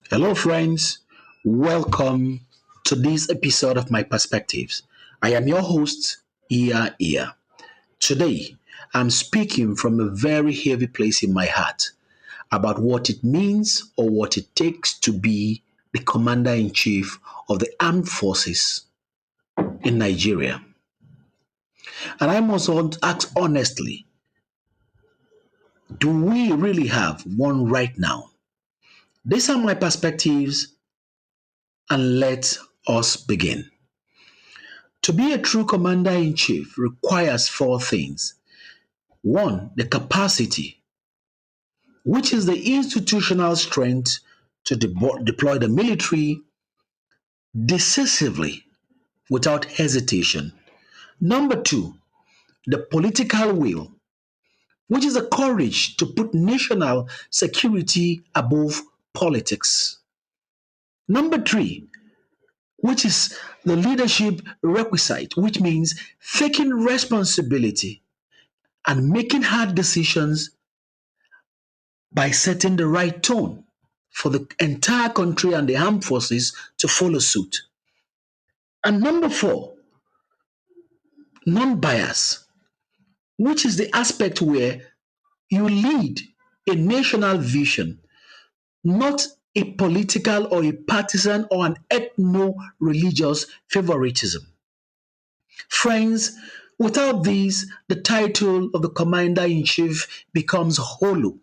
Hello, friends. Welcome to this episode of my perspectives. I am your host, Iyah Iyah. Today, I'm speaking from a very heavy place in my heart about what it means or what it takes to be the commander in chief of the armed forces in Nigeria. And I must ask honestly, do we really have one right now? These are my perspectives, and let us begin. To be a true commander in chief requires four things. One, the capacity, which is the institutional strength to deploy the military decisively without hesitation. Number two, the political will, which is the courage to put national security above politics. Number three, which is the leadership requisite, which means taking responsibility and making hard decisions by setting the right tone for the entire country and the armed forces to follow suit. And number four, non bias, which is the aspect where you lead a national vision, not a political or a partisan or an ethno religious favoritism. Friends, without these, the title of the commander in chief becomes hollow,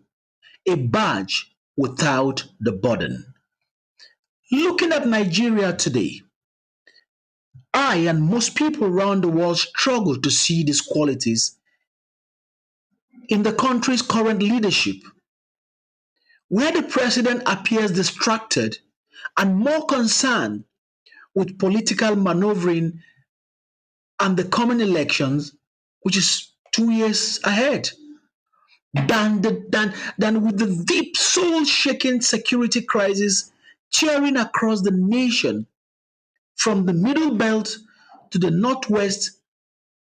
a badge without the burden. Looking at Nigeria today, I and most people around the world struggle to see these qualities in the country's current leadership, where the president appears distracted and more concerned with political maneuvering and the coming elections, which is 2 years ahead, than with the deep, soul shaking security crisis tearing across the nation from the middle belt to the northwest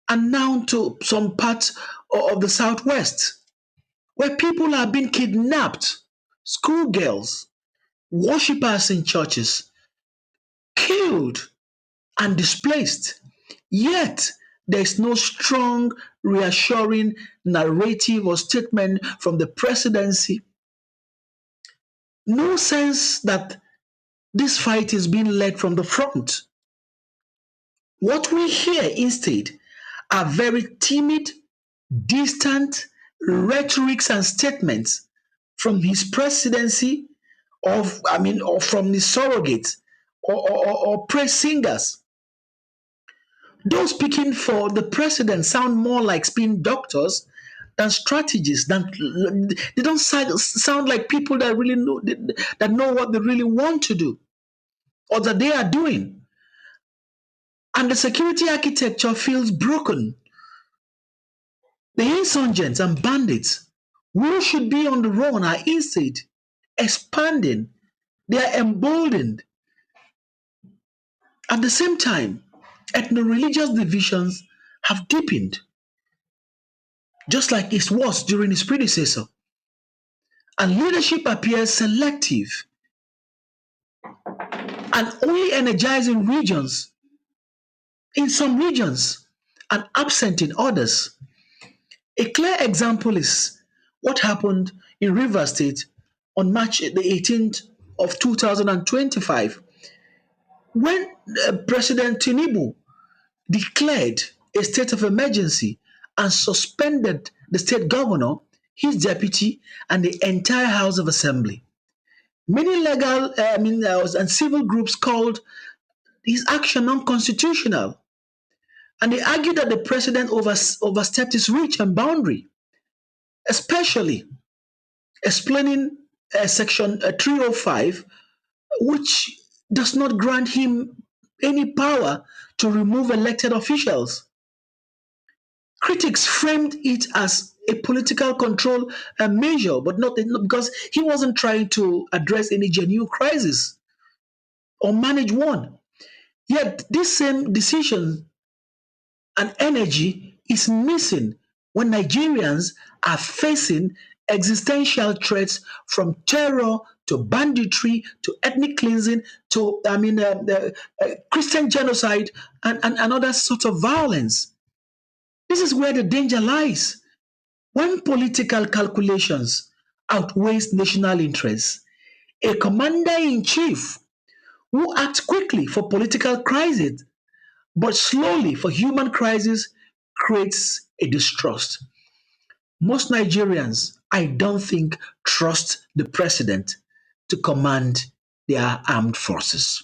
and now to some parts of the southwest, where people are being kidnapped, schoolgirls, worshippers in churches, killed, and displaced. Yet, there is no strong, reassuring narrative or statement from the presidency. No sense that this fight is being led from the front. What we hear instead are very timid, distant rhetorics and statements from his presidency or from his surrogates or praise singers. Those speaking for the president sound more like spin doctors than strategists. They don't sound like people that really know what they really want to do or that they are doing. And the security architecture feels broken. The insurgents and bandits who should be on the run are instead expanding. They are emboldened. At the same time, ethno-religious divisions have deepened, just like it was during his predecessor. And leadership appears selective and only energizing regions in some regions and absent in others. A clear example is what happened in Rivers State on March the 18th of 2025 when President Tinubu declared a state of emergency and suspended the state governor, his deputy, and the entire House of Assembly. Many and civil groups called his action unconstitutional, and they argued that the president overstepped his reach and boundary, especially explaining Section 305, which does not grant him any power to remove elected officials. Critics framed it as a political control measure, but not because he wasn't trying to address any genuine crisis or manage one. Yet, this same decision and energy is missing when Nigerians are facing existential threats from terror to banditry, to ethnic cleansing, to Christian genocide, and other sorts of violence. This is where the danger lies. When political calculations outweighs national interests, a commander in chief who acts quickly for political crisis but slowly for human crisis creates a distrust. Most Nigerians, I don't think, trust the president to command their armed forces.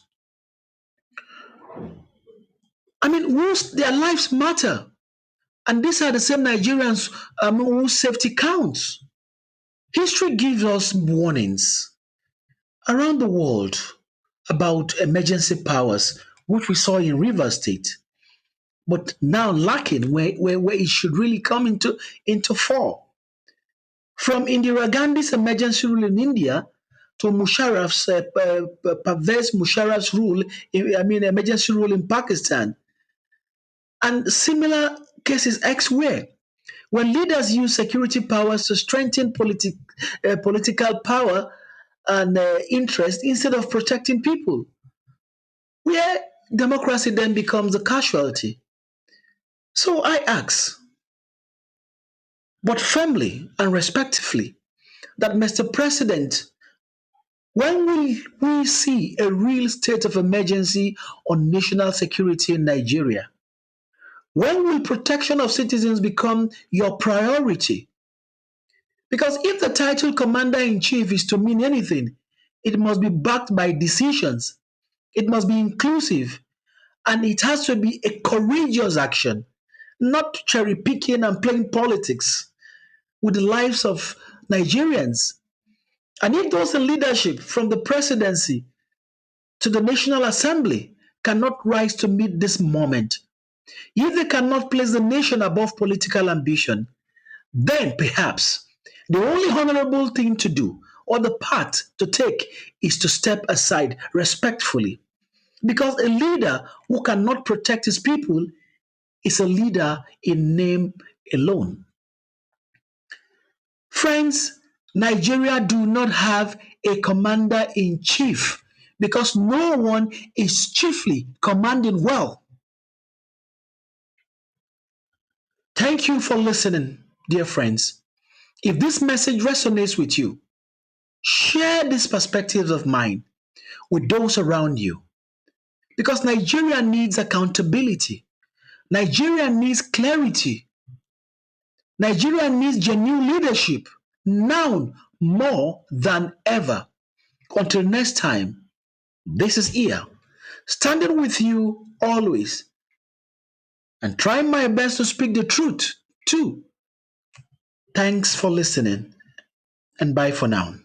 I mean, their lives matter. And these are the same Nigerians whose safety counts. History gives us warnings around the world about emergency powers, which we saw in Rivers State, but now lacking where it should really come into fore. From Indira Gandhi's emergency rule in India to Musharraf's perverse Musharraf's rule, emergency rule in Pakistan, and similar cases elsewhere. When leaders use security powers to strengthen political power and interest instead of protecting people, where democracy then becomes a casualty. So I ask, but firmly and respectfully, that Mr. President, when will we see a real state of emergency on national security in Nigeria? When will protection of citizens become your priority? Because if the title commander in chief is to mean anything, it must be backed by decisions, it must be inclusive, and it has to be a courageous action, not cherry picking and playing politics with the lives of Nigerians. And if those in leadership, from the presidency to the National Assembly, cannot rise to meet this moment, if they cannot place the nation above political ambition, then perhaps the only honorable thing to do or the path to take is to step aside respectfully. Because a leader who cannot protect his people is a leader in name alone. Friends, Nigeria do not have a commander in chief because no one is chiefly commanding well. Thank you for listening, dear friends. If this message resonates with you, share these perspectives of mine with those around you because Nigeria needs accountability. Nigeria needs clarity. Nigeria needs genuine leadership now more than ever. Until next time, this is Iyah, standing with you always and trying my best to speak the truth too. Thanks for listening and bye for now.